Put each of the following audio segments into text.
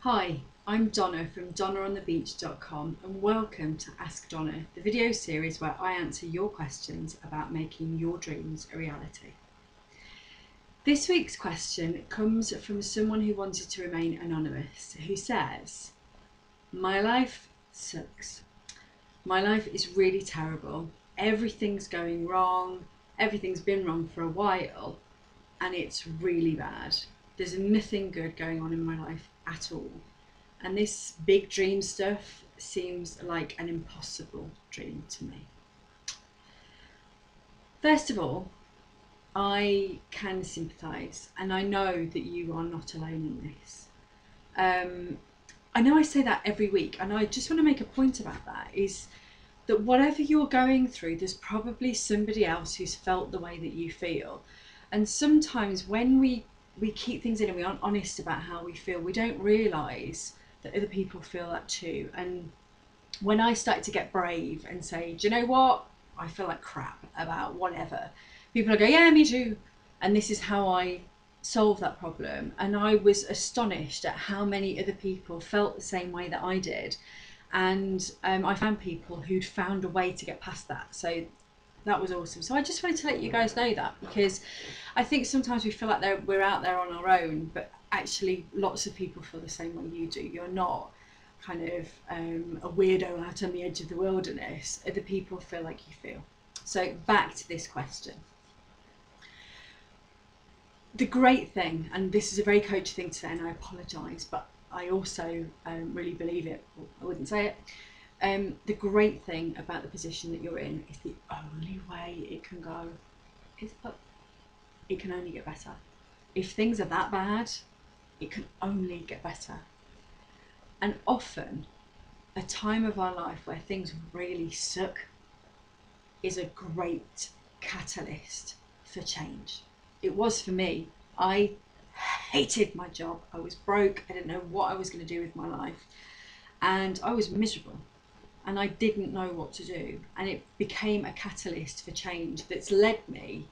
Hi, I'm Donna from donnaonthebeach.com and welcome to Ask Donna, the video series where I answer your questions about making your dreams a reality. This week's question comes from someone who wanted to remain anonymous, who says, "My life sucks. My life is really terrible. Everything's going wrong. Everything's been wrong for a while and it's really bad. There's nothing good going on in my life at all. And this big dream stuff seems like an impossible dream to me." First of all, I can sympathise, and I know that you are not alone in this. I know I say that every week, and I just want to make a point about that, is that whatever you're going through, there's probably somebody else who's felt the way that you feel. And sometimes when we keep things in and we aren't honest about how we feel, we don't realise that other people feel that too. And when I started to get brave and say, do you know what, I feel like crap about whatever, people will go, yeah, me too. And this is how I solve that problem. And I was astonished at how many other people felt the same way that I did. And I found people who'd found a way to get past that. So that was awesome. So I just wanted to let you guys know that, because I think sometimes we feel like we're out there on our own, but actually lots of people feel the same way you do. You're not kind of a weirdo out on the edge of the wilderness. Other people feel like you feel. So back to this question. The great thing, and this is a very coachy thing to say, and I apologise, but I also really believe it. I wouldn't say it. The great thing about the position that you're in is the only way it can go is up. It can only get better. If things are that bad, it can only get better. And often, a time of our life where things really suck is a great catalyst for change. It was for me. I hated my job. I was broke. I didn't know what I was going to do with my life. And I was miserable. And I didn't know what to do. And it became a catalyst for change that's led me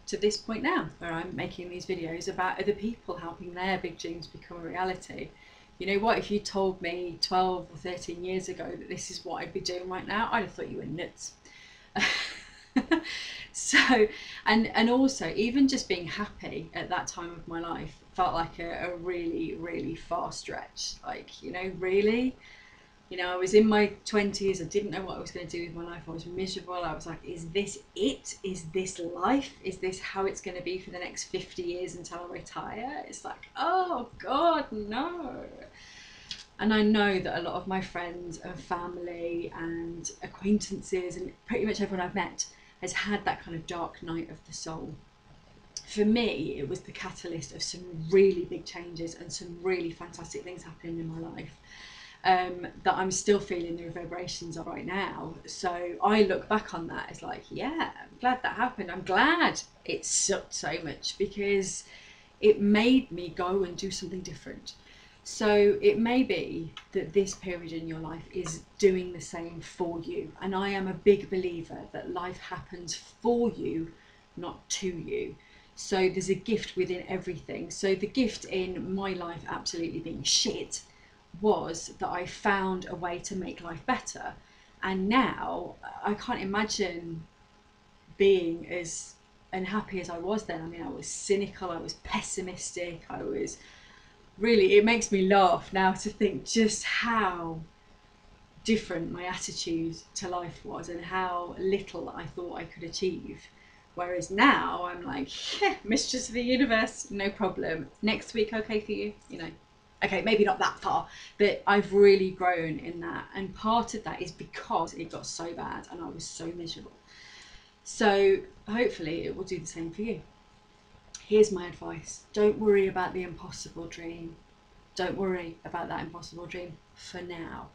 to this point now, where I'm making these videos about other people helping their big dreams become a reality. You know what, if you told me 12 or 13 years ago that this is what I'd be doing right now, I'd have thought you were nuts. So, and also, even just being happy at that time of my life felt like a really, really far stretch. Like, you know, really? You know, I was in my 20s, I didn't know what I was going to do with my life, I was miserable, I was like, is this it? Is this life? Is this how it's going to be for the next 50 years until I retire? It's like, oh God, no. And I know that a lot of my friends and family and acquaintances and pretty much everyone I've met has had that kind of dark night of the soul. For me, it was the catalyst of some really big changes and some really fantastic things happening in my life. That I'm still feeling the reverberations of right now. So I look back on that as like, yeah, I'm glad that happened. I'm glad it sucked so much, because it made me go and do something different. So it may be that this period in your life is doing the same for you. And I am a big believer that life happens for you, not to you. So there's a gift within everything. So the gift in my life absolutely being shit was that I found a way to make life better. And now I can't imagine being as unhappy as I was then. I mean, I was cynical, I was pessimistic, I was really, it makes me laugh now to think just how different my attitude to life was and how little I thought I could achieve. Whereas now I'm like, yeah, mistress of the universe, no problem. Next week, okay for you? You know, okay, maybe not that far, but I've really grown in that. And part of that is because it got so bad and I was so miserable. So hopefully it will do the same for you. Here's my advice. Don't worry about the impossible dream. Don't worry about that impossible dream for now.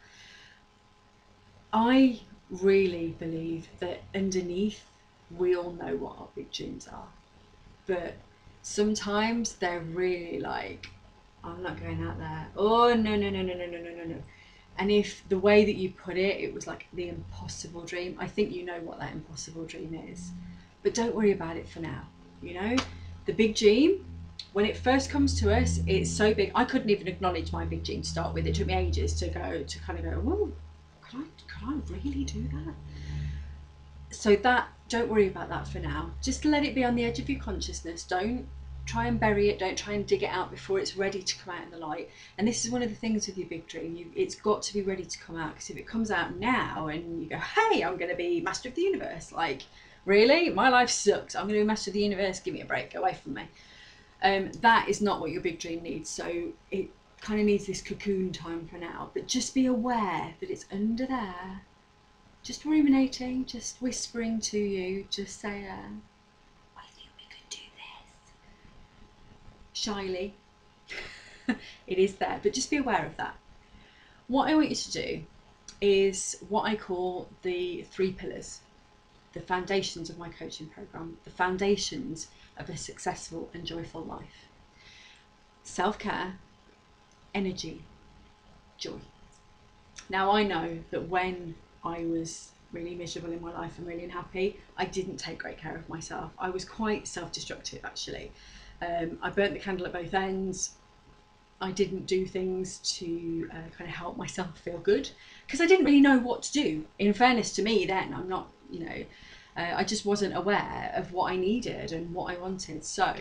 I really believe that underneath, we all know what our big dreams are. But sometimes they're really like, I'm not going out there. Oh, no, no, no, no, no, no, no, no, no. And if the way that you put it, it was like the impossible dream, I think you know what that impossible dream is. But don't worry about it for now, you know? The big dream When it first comes to us, it's so big. I couldn't even acknowledge my big dream to start with. It took me ages to kind of go, whoa, could I really do that? So that, don't worry about that for now. Just let it be on the edge of your consciousness. Don't try and bury it. Don't try and dig it out before it's ready to come out in the light. And this is one of the things with your big dream. It's got to be ready to come out, because if it comes out now and you go, hey, I'm going to be master of the universe, like, really? My life sucks. I'm going to be master of the universe. Give me a break. Go away from me. That is not what your big dream needs. So it kind of needs this cocoon time for now. But just be aware that it's under there. Just ruminating, just whispering to you, just say, I think we could do this. Shyly. It is there, but just be aware of that. What I want you to do is what I call the 3 pillars, the foundations of my coaching program, the foundations of a successful and joyful life. Self-care, energy, joy. Now I know that when I was really miserable in my life and really unhappy, I didn't take great care of myself. I was quite self-destructive, actually. I burnt the candle at both ends. I didn't do things to kind of help myself feel good, because I didn't really know what to do. In fairness to me then, I'm not, I just wasn't aware of what I needed and what I wanted. So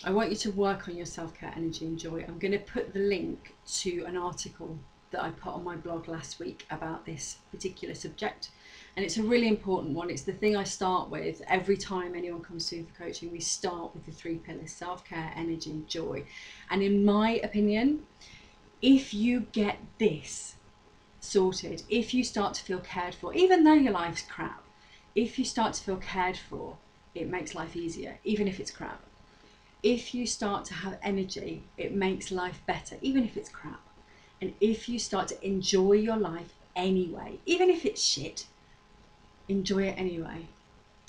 I want you to work on your self-care, energy and joy. I'm going to put the link to an article that I put on my blog last week about this particular subject, and it's a really important one. It's the thing I start with every time anyone comes through for coaching. We start with the 3 pillars: self-care, energy, joy. And in my opinion, if you get this sorted, if you start to feel cared for, even though your life's crap, if you start to feel cared for, it makes life easier, even if it's crap. If you start to have energy, it makes life better, even if it's crap. And if you start to enjoy your life anyway, even if it's shit, enjoy it anyway.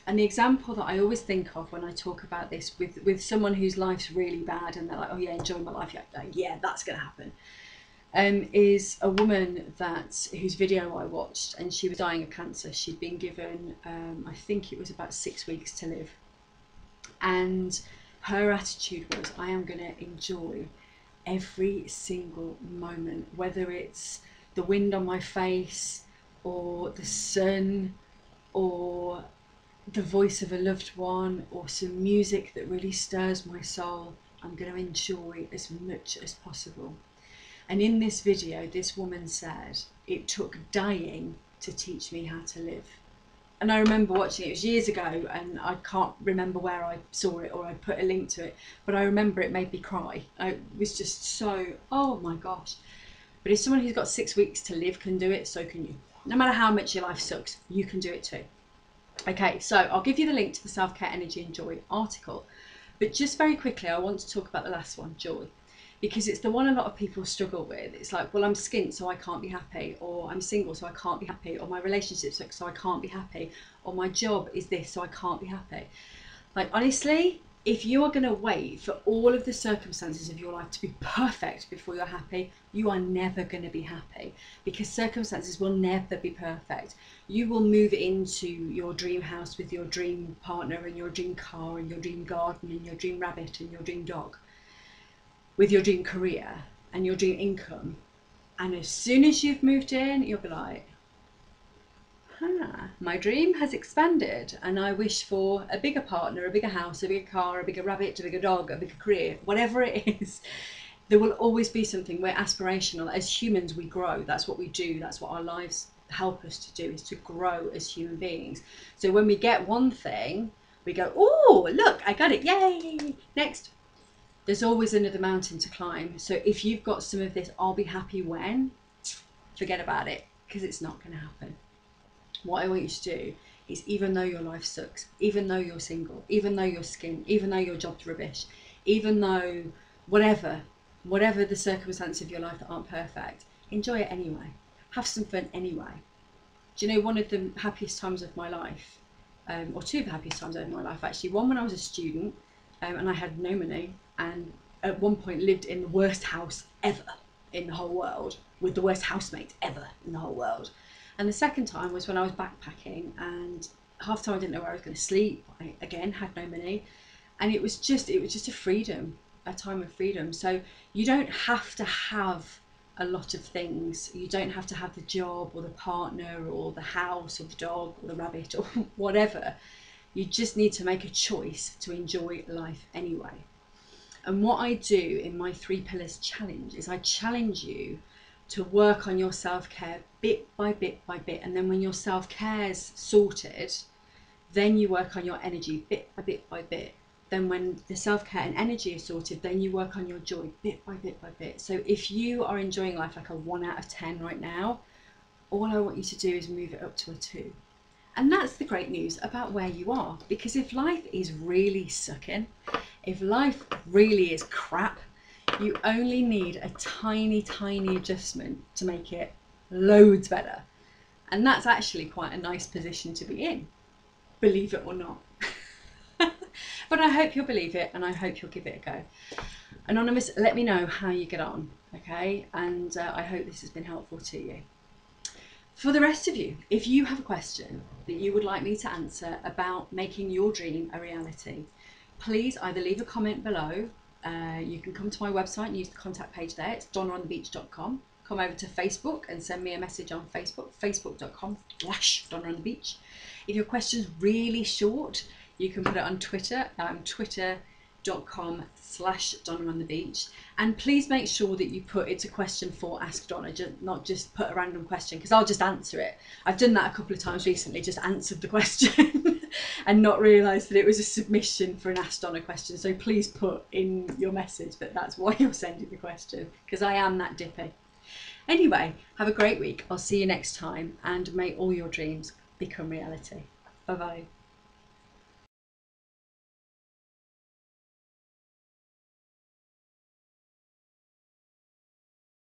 And the example that I always think of when I talk about this with someone whose life's really bad and they're like, oh yeah, enjoy my life, yeah, that's going to happen, is a woman whose video I watched, and she was dying of cancer. She'd been given, I think it was about 6 weeks to live. And her attitude was, I am going to enjoy every single moment, whether it's the wind on my face or the sun or the voice of a loved one or some music that really stirs my soul. I'm going to enjoy as much as possible. And in this video, this woman said, it took dying to teach me how to live. And I remember watching it. It was years ago, and I can't remember where I saw it or I put a link to it, but I remember it made me cry. I was just so, oh my gosh. But if someone who's got 6 weeks to live can do it, so can you. No matter how much your life sucks, you can do it too. Okay, so I'll give you the link to the Self-Care, Energy and Joy article. But just very quickly, I want to talk about the last one, joy. Because it's the one a lot of people struggle with. It's like, well, I'm skint, so I can't be happy, or I'm single, so I can't be happy, or my relationship sucks, so I can't be happy, or my job is this, so I can't be happy. Like, honestly, if you are going to wait for all of the circumstances of your life to be perfect before you're happy, you are never going to be happy, because circumstances will never be perfect. You will move into your dream house with your dream partner and your dream car and your dream garden and your dream rabbit and your dream dog, with your dream career and your dream income, and as soon as you've moved in, you'll be like, my dream has expanded and I wish for a bigger partner, a bigger house, a bigger car, a bigger rabbit, a bigger dog, a bigger career, whatever it is. There will always be something. We're aspirational. As humans, we grow. That's what we do. That's what our lives help us to do, is to grow as human beings. So when we get one thing, we go, oh, look, I got it, yay, next. There's always another mountain to climb. So if you've got some of this, I'll be happy when, forget about it, because it's not going to happen. What I want you to do is, even though your life sucks, even though you're single, even though you're skint, even though your job's rubbish, even though whatever the circumstances of your life that aren't perfect, enjoy it anyway. Have some fun anyway. Do you know, one of the happiest times of my life, or two of the happiest times of my life actually, one when I was a student and I had no money, and at one point lived in the worst house ever in the whole world, with the worst housemates ever in the whole world. And the second time was when I was backpacking, and half the time I didn't know where I was going to sleep. I, again, had no money. And it was just a freedom. a time of freedom. So you don't have to have a lot of things. You don't have to have the job or the partner or the house or the dog or the rabbit or whatever. You just need to make a choice to enjoy life anyway. And what I do in my 3 pillars challenge is I challenge you to work on your self-care bit by bit by bit. And then when your self-care's sorted, then you work on your energy bit by bit by bit. Then when the self-care and energy is sorted, then you work on your joy bit by bit by bit. So if you are enjoying life like a 1 out of 10 right now, all I want you to do is move it up to a 2. And that's the great news about where you are. Because if life is really sucking, if life really is crap, you only need a tiny, tiny adjustment to make it loads better. And that's actually quite a nice position to be in, believe it or not. But I hope you'll believe it, and I hope you'll give it a go. Anonymous, let me know how you get on, okay? And I hope this has been helpful to you. For the rest of you, if you have a question that you would like me to answer about making your dream a reality, please either leave a comment below. You can come to my website and use the contact page there. It's donnaonthebeach.com. Come over to Facebook and send me a message on Facebook, facebook.com/DonnaOnTheBeach. If your question's really short, you can put it on Twitter, twitter.com/DonnaOnTheBeach. And please make sure that you put it's a question for Ask Donna, not just put a random question, because I'll just answer it. I've done that a couple of times recently, just answered the question and not realised that it was a submission for an Ask Donna question. So please put in your message that that's why you're sending the question, because I am that dippy. Anyway, have a great week. I'll see you next time, and may all your dreams become reality. Bye bye.